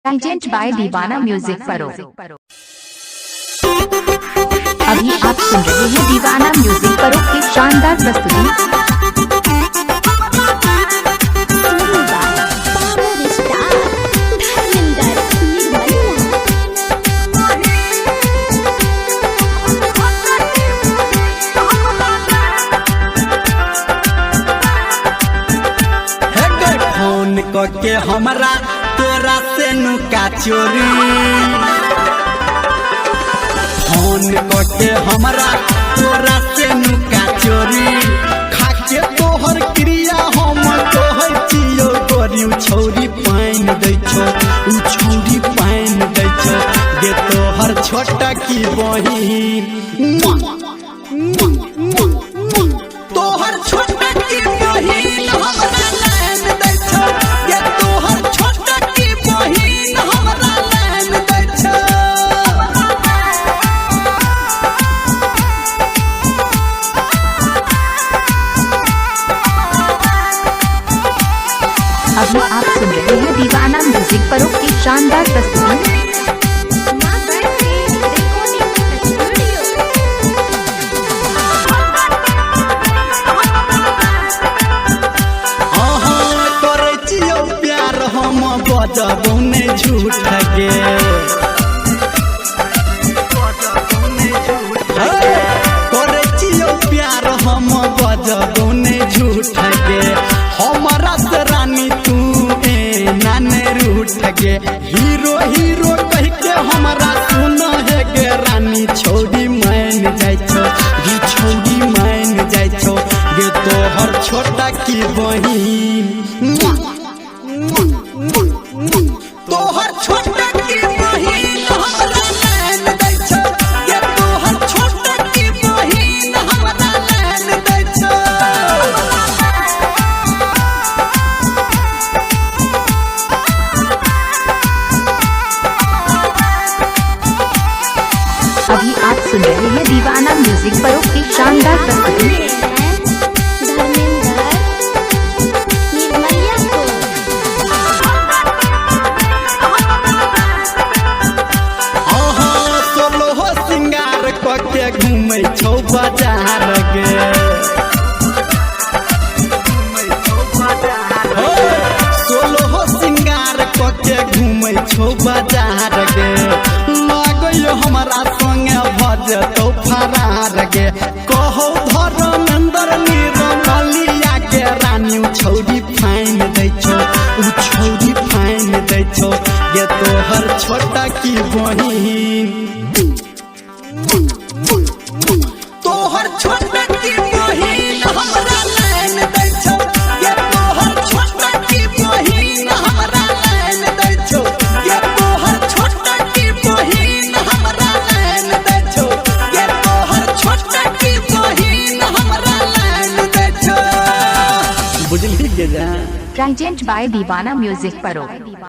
Present by दीवाना music परो। अभी आप सुन रहे हैं दीवाना म्यूजिक परो की शानदार प्रस्तुति। फोन करके हमरा तोरा से नुका चोरी, फोन करके हमरा तोरा से नुका चोरी, खाके तोहर क्रिया हम तोहर चियो करी। छौरी पाइन दै छो, छौरी पाइन दै छो, गे तोहर छोटा की बहिन, तोहर छोटा की बहिन हमरा लाइन दै छो, गे तोहर छोटा की बहिन हमरा लाइन दै छो। अभी आप सुन रहे हैं दीवाना म्यूजिक परो की शानदार प्रस्तुति। बजबो ने झूठ गे, करे छियो प्यार हम बजबो ने झूठ गे, हमारा से रानी तू नाने रूठ गे। हीरो हीरो कह के हमारा सुन है गे रानी, छौरी मान जाय छो, गी छौरी मान जाय छो, गे तोहर छोटा की बहिन, तोहर छोटा की बहिन हमरा लाइन दै छो, गे तोहर छोटा की बहिन हमरा लाइन दै छो। अभी आप सुन रहे हैं दीवाना म्यूजिक परो की शानदार प्रस्तुति। के घूमे छौ बाजार गे, सोलहो सिंगार के घूमे छौ बाजार गे, लागो हमारा संगे भजतो फरार गे। कहो धर्मेंद्र निर्मलिया के रानी, छौरी फाइन दै छो, छौरी फाइन दै छो, गे तोहर छोटा की बहिन, तोहर छोटा की बहिन हमरा लाइन दै छो, गे तोहर छोटा की बहिन हमरा लाइन दै छो, गे तोहर छोटा की बहिन हमरा लाइन दै छो, गे तोहर छोटा की बहिन हमरा लाइन दै छो। बुझली गे जा। प्रेजेंट बाय दीवाना म्यूजिक परो।